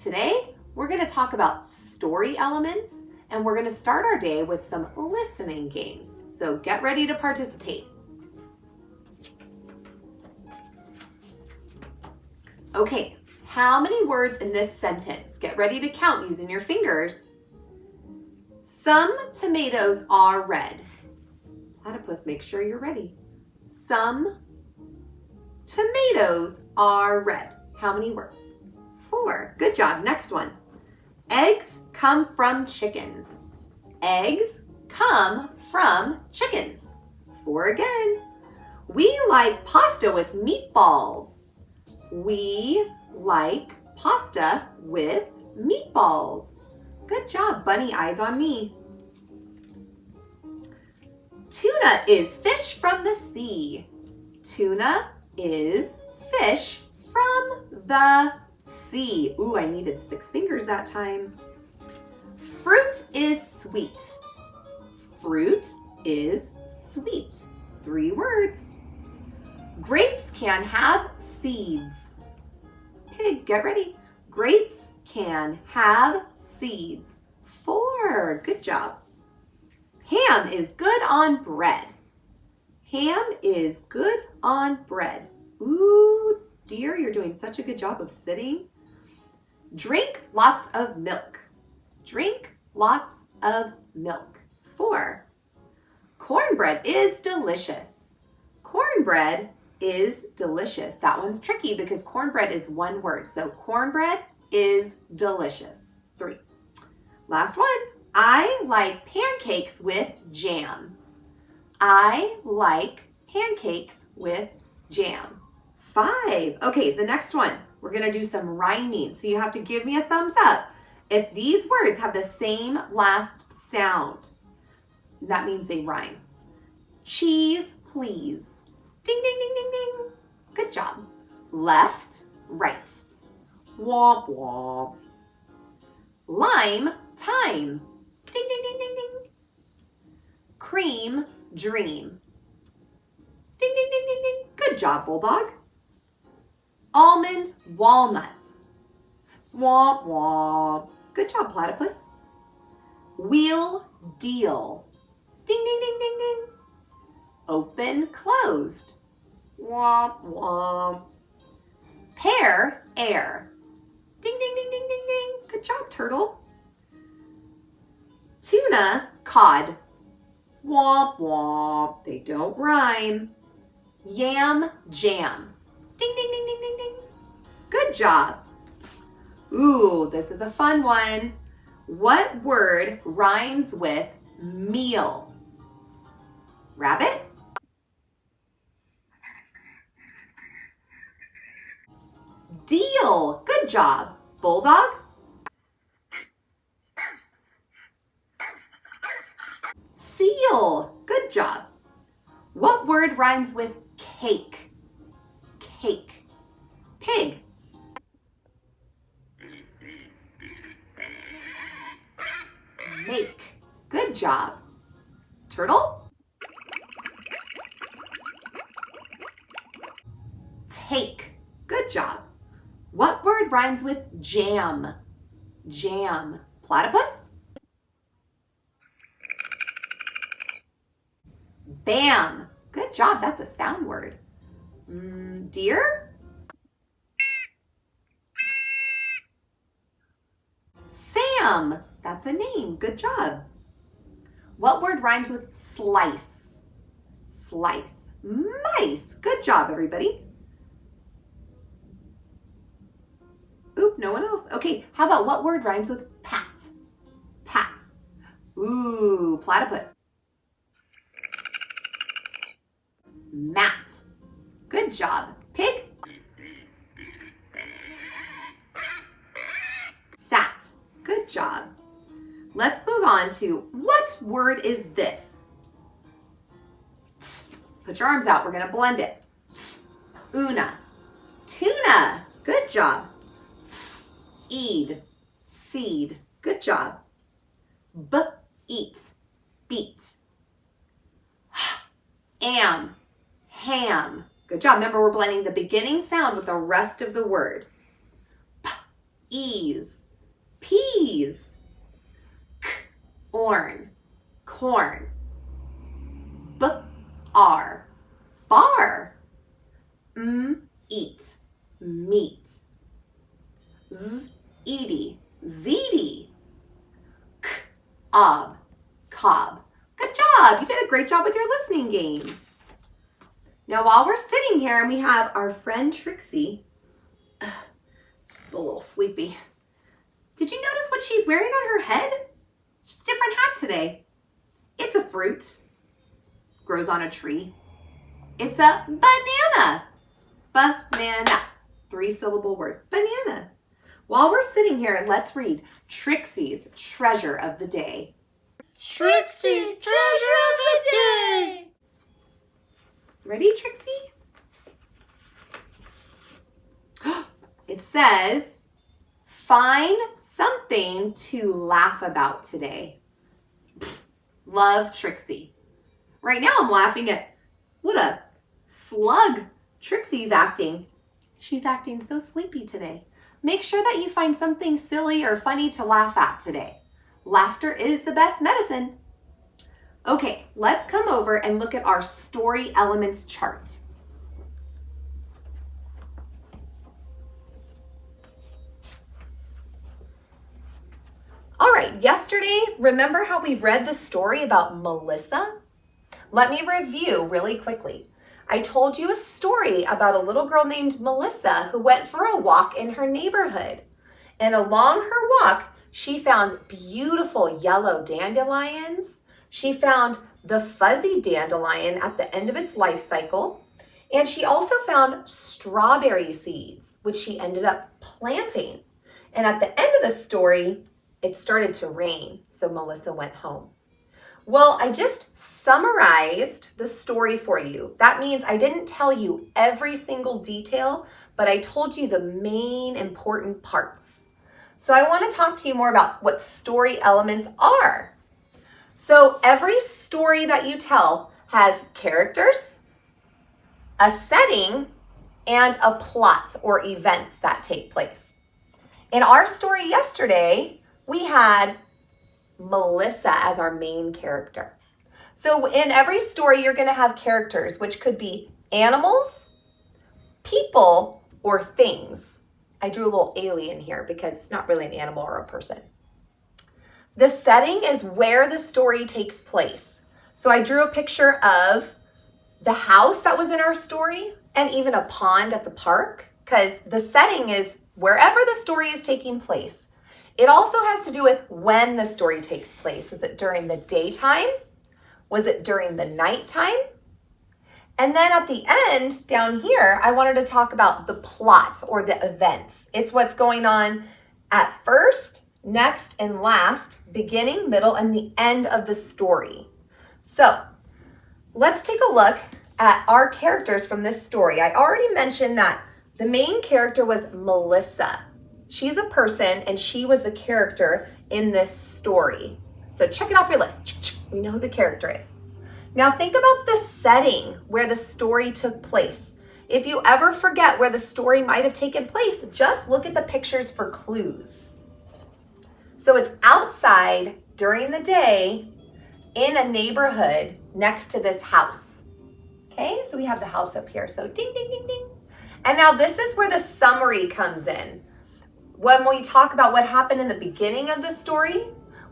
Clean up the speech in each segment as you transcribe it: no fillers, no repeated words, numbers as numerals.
Today, we're going to talk about story elements, and we're going to start our day with some listening games. So get ready to participate. Okay, how many words in this sentence? Get ready to count using your fingers. Some tomatoes are red. Platypus, make sure you're ready. Some tomatoes are red. How many words? 4. Good job. Next one. Eggs come from chickens. Eggs come from chickens. 4 again. We like pasta with meatballs. We like pasta with meatballs. Good job, bunny. Eyes on me. Tuna is fish from the sea. Tuna is fish from the sea. Ooh, I needed 6 fingers that time. Fruit is sweet. Fruit is sweet. 3 words. Grapes can have seeds. Pig, get ready. Grapes can have seeds. 4. Good job. Ham is good on bread. Ham is good on bread. Ooh, dear, you're doing such a good job of sitting. Drink lots of milk. Drink lots of milk. 4. Cornbread is delicious. Cornbread is delicious. That one's tricky because cornbread is 1 word. So cornbread is delicious. 3. Last one. I like pancakes with jam. I like pancakes with jam. 5. Okay, the next one. We're going to do some rhyming. So you have to give me a thumbs up if these words have the same last sound. That means they rhyme. Cheese, please. Ding, ding, ding, ding, ding. Good job. Left, right. Womp, womp. Lime, time. Ding, ding, ding, ding, ding. Cream, dream. Ding, ding, ding, ding, ding. Good job, Bulldog. Almond, walnut. Womp, womp. Good job, Platypus. Wheel, deal. Ding, ding, ding, ding, ding. Open, closed. Womp, womp. Pear, air. Ding, ding, ding, ding, ding, ding. Good job, Turtle. Tuna, cod. Womp, womp. They don't rhyme. Yam, jam. Ding, ding, ding, ding, ding, ding. Good job. Ooh, this is a fun one. What word rhymes with meal? Rabbit? Deal. Good job. Bulldog? Seal. Good job. What word rhymes with cake? Cake. Pig. Make. Good job. Turtle? Take. Good job. What word rhymes with jam? Jam. Platypus? Bam. Good job. That's a sound word. Deer? Sam. That's a name. Good job. What word rhymes with slice? Slice. Mice. Good job, everybody. Oop, no one else. Okay, how about what word rhymes with pat? Pat. Ooh, platypus. Mat. Good job. Pig. Sat. Good job. Let's move on to what word is this? T. Put your arms out. We're going to blend it. T. Una. Tuna. Good job. Eed. Seed. Good job. Eat. Beat. Am. Ham. Good job. Remember, we're blending the beginning sound with the rest of the word. ease, peas. K, orn, corn. B, r, bar. Eat, meat. Z, eady, ziti. K, ob, cob. Good job. You did a great job with your listening games. Now, while we're sitting here and we have our friend Trixie, she's a little sleepy. Did you notice what she's wearing on her head? She's a different hat today. It's a fruit. Grows on a tree. It's a banana. Banana. 3-syllable word. Banana. While we're sitting here, let's read Trixie's treasure of the day. Trixie's treasure of the day. Ready, Trixie? It says, find something to laugh about today. Love Trixie. Right now I'm laughing at what a slug Trixie's acting. She's acting so sleepy today. Make sure that you find something silly or funny to laugh at today. Laughter is the best medicine. Okay, let's come over and look at our story elements chart. All right, yesterday, remember how we read the story about Melissa? Let me review really quickly. I told you a story about a little girl named Melissa who went for a walk in her neighborhood. And along her walk, she found beautiful yellow dandelions. She found the fuzzy dandelion at the end of its life cycle. And she also found strawberry seeds, which she ended up planting. And at the end of the story, it started to rain, so Melissa went home. Well, I just summarized the story for you. That means I didn't tell you every single detail, but I told you the main important parts. So I want to talk to you more about what story elements are. So every story that you tell has characters, a setting, and a plot or events that take place. In our story yesterday, we had Melissa as our main character. So in every story, you're going to have characters, which could be animals, people, or things. I drew a little alien here because it's not really an animal or a person. The setting is where the story takes place. So I drew a picture of the house that was in our story and even a pond at the park because the setting is wherever the story is taking place. It also has to do with when the story takes place. Is it during the daytime? Was it during the nighttime? And then at the end, down here, I wanted to talk about the plot or the events. It's what's going on at first, next, and last, beginning, middle, and the end of the story. So let's take a look at our characters from this story. I already mentioned that the main character was Melissa. She's a person and she was the character in this story. So check it off your list. We know who the character is. Now think about the setting where the story took place. If you ever forget where the story might have taken place, just look at the pictures for clues. So it's outside during the day in a neighborhood next to this house. Okay, so we have the house up here. So ding, ding, ding, ding. And now this is where the summary comes in. When we talk about what happened in the beginning of the story,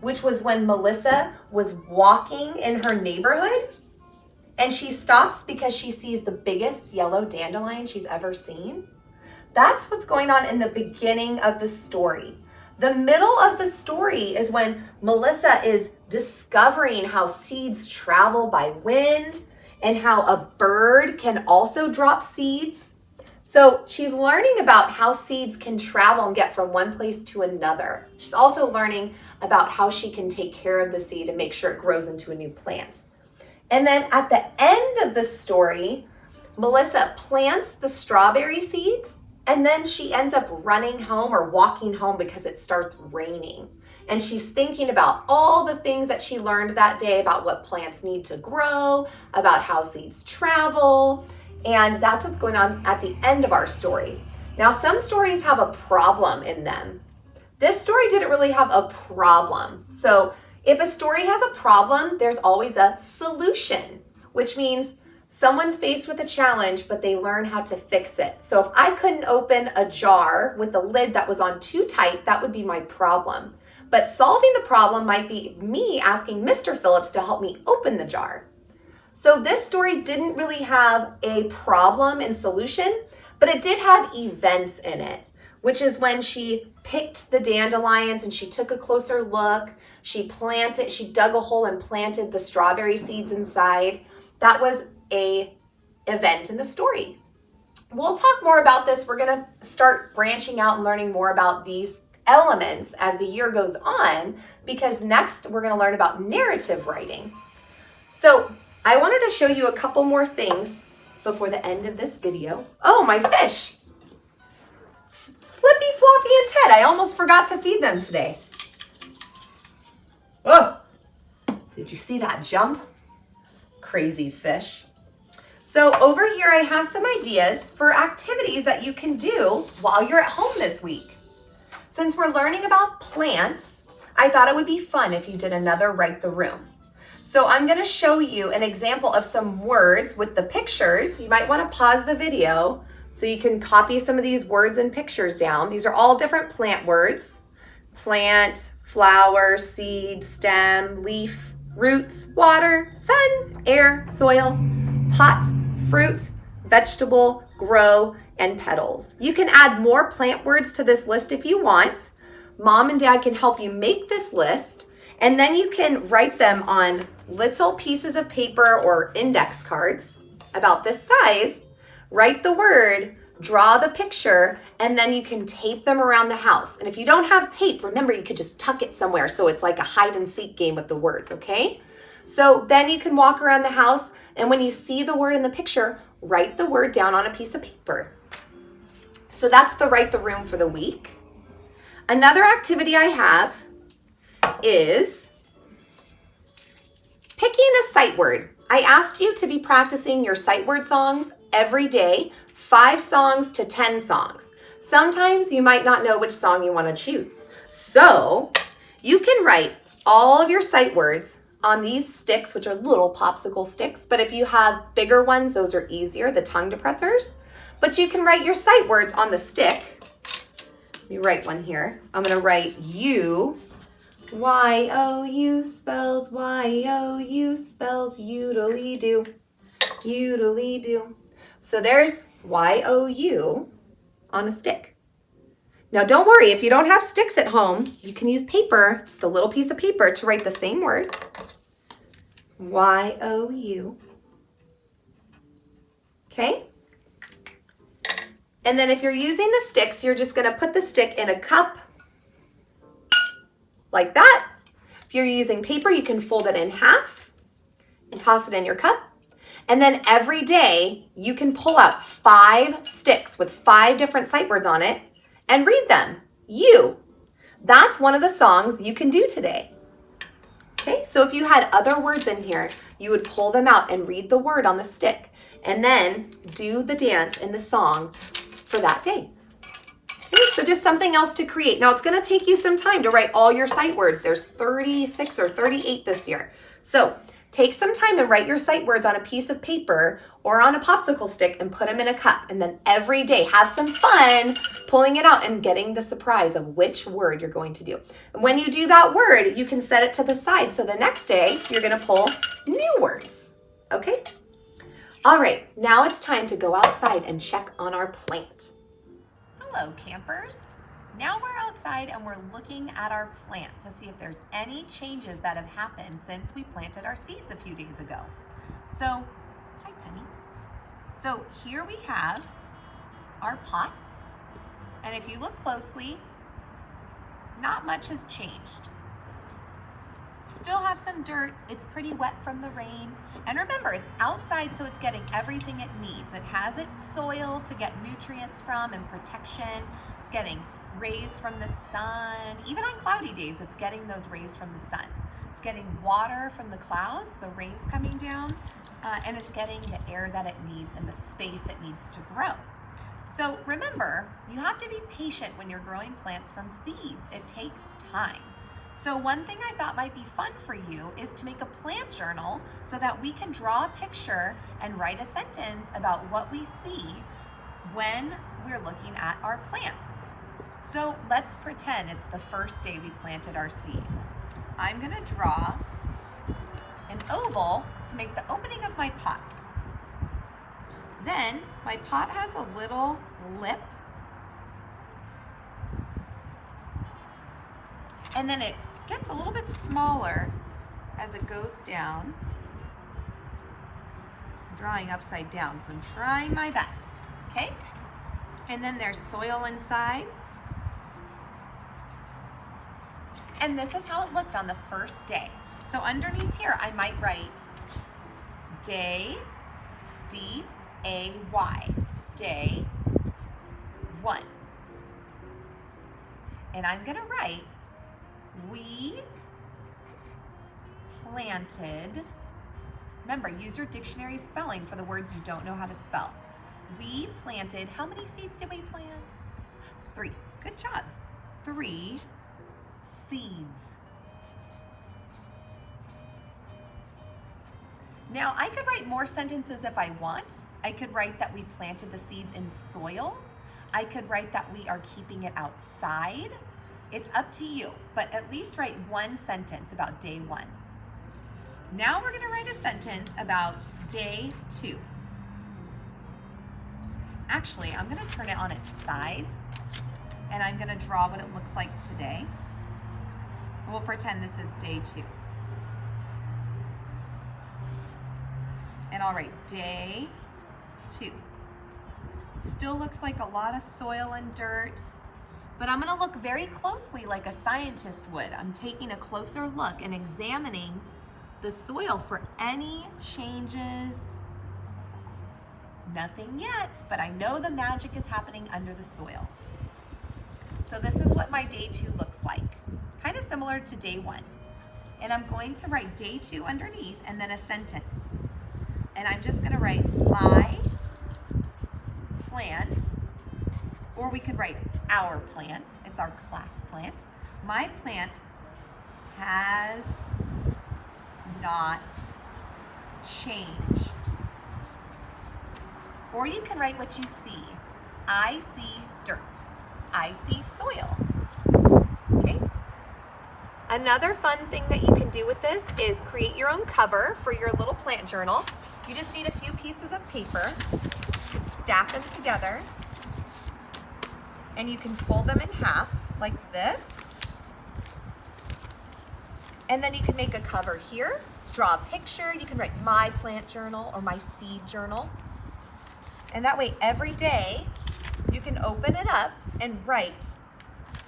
which was when Melissa was walking in her neighborhood and she stops because she sees the biggest yellow dandelion she's ever seen. That's what's going on in the beginning of the story. The middle of the story is when Melissa is discovering how seeds travel by wind and how a bird can also drop seeds. So she's learning about how seeds can travel and get from one place to another. She's also learning about how she can take care of the seed and make sure it grows into a new plant. And then at the end of the story, Melissa plants the strawberry seeds and then she ends up running home or walking home because it starts raining. And she's thinking about all the things that she learned that day about what plants need to grow, about how seeds travel. And that's what's going on at the end of our story. Now, some stories have a problem in them. this story didn't really have a problem. So if a story has a problem, there's always a solution, which means someone's faced with a challenge, but they learn how to fix it. So if I couldn't open a jar with the lid that was on too tight, that would be my problem. But solving the problem might be me asking Mr. Phillips to help me open the jar. So this story didn't really have a problem and solution, but it did have events in it, which is when she picked the dandelions and she took a closer look. She dug a hole and planted the strawberry seeds inside. That was a event in the story. We'll talk more about this. We're going to start branching out and learning more about these elements as the year goes on, because next we're going to learn about narrative writing. So I wanted to show you a couple more things before the end of this video. Oh, my fish! Flippy, Floppy, and Ted. I almost forgot to feed them today. Oh! Did you see that jump? Crazy fish. So over here I have some ideas for activities that you can do while you're at home this week. Since we're learning about plants, I thought it would be fun if you did another Write the Room. So I'm going to show you an example of some words with the pictures. You might want to pause the video so you can copy some of these words and pictures down. These are all different plant words. Plant, flower, seed, stem, leaf, roots, water, sun, air, soil, pot, fruit, vegetable, grow, and petals. You can add more plant words to this list if you want. Mom and Dad can help you make this list, and then you can write them on little pieces of paper or index cards about this size. Write the word, draw the picture, and then you can tape them around the house. And if you don't have tape, remember you could just tuck it somewhere so it's like a hide and seek game with the words, okay? So then you can walk around the house, and when you see the word in the picture, write the word down on a piece of paper. So that's the Write the Room for the week. Another activity I have is picking a sight word. I asked you to be practicing your sight word songs every day, 5 songs to 10 songs. Sometimes you might not know which song you want to choose. So you can write all of your sight words on these sticks, which are little popsicle sticks, but if you have bigger ones, those are easier, the tongue depressors. But you can write your sight words on the stick. Let me write one here. I'm going to write you. Y-O-U spells Y-O-U spells yoodly-doo. Yoodly-doo. So there's Y-O-U on a stick. Now don't worry, if you don't have sticks at home, you can use paper, just a little piece of paper, to write the same word. Y-O-U. Okay? And then if you're using the sticks, you're just going to put the stick in a cup like that. If you're using paper, you can fold it in half and toss it in your cup. And then every day you can pull out 5 sticks with 5 different sight words on it and read them. You. That's one of the songs you can do today. Okay, so if you had other words in here, you would pull them out and read the word on the stick and then do the dance in the song for that day. Okay, so just something else to create. Now it's going to take you some time to write all your sight words. There's 36 or 38 this year. So take some time and write your sight words on a piece of paper or on a popsicle stick and put them in a cup. And then every day have some fun pulling it out and getting the surprise of which word you're going to do. And when you do that word, you can set it to the side. So the next day you're going to pull new words. Okay? All right, now it's time to go outside and check on our plant. Hello, campers. Now we're outside and we're looking at our plant to see if there's any changes that have happened since we planted our seeds a few days ago. So, hi Penny. So here we have our pots, and if you look closely, not much has changed. Still have some dirt, it's pretty wet from the rain, and remember, it's outside, so it's getting everything it needs. It has its soil to get nutrients from and protection. It's getting rays from the sun. Even on cloudy days, it's getting those rays from the sun. It's getting water from the clouds, the rain's coming down, and it's getting the air that it needs and the space it needs to grow. So remember, you have to be patient when you're growing plants from seeds. It takes time. So one thing I thought might be fun for you is to make a plant journal so that we can draw a picture and write a sentence about what we see when we're looking at our plant. So let's pretend it's the first day we planted our seed. I'm gonna draw an oval to make the opening of my pot. Then my pot has a little lip, and then it gets a little bit smaller as it goes down. I'm drawing upside down, so I'm trying my best, okay? And then there's soil inside. And this is how it looked on the first day. So underneath here, I might write day, D-A-Y, day 1. And I'm gonna write, we planted, remember, use your dictionary spelling for the words you don't know how to spell. We planted, how many seeds did we plant? 3, good job. 3 seeds. Now I could write more sentences if I want. I could write that we planted the seeds in soil. I could write that we are keeping it outside. It's up to you, but at least write one sentence about day 1. Now we're gonna write a sentence about day 2. Actually, I'm gonna turn it on its side and I'm gonna draw what it looks like today. We'll pretend this is day 2. And I'll write day 2. Still looks like a lot of soil and dirt, but I'm gonna look very closely like a scientist would. I'm taking a closer look and examining the soil for any changes. Nothing yet, but I know the magic is happening under the soil. So this is what my day 2 looks like. Kind of similar to day 1. And I'm going to write day 2 underneath and then a sentence. And I'm just gonna write my plant, or we could write our plant. It's our class plant. My plant has not changed. Or you can write what you see. I see dirt. I see soil. Okay? Another fun thing that you can do with this is create your own cover for your little plant journal. You just need a few pieces of paper. You can stack them together and you can fold them in half like this. And then you can make a cover here, draw a picture. You can write my plant journal or my seed journal. And that way every day you can open it up and write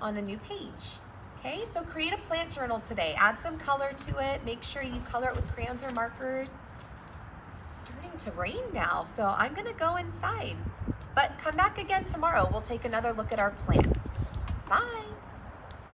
on a new page. Okay, so create a plant journal today. Add some color to it. Make sure you color it with crayons or markers. It's starting to rain now, so I'm gonna go inside. But come back again tomorrow. We'll take another look at our plants. Bye.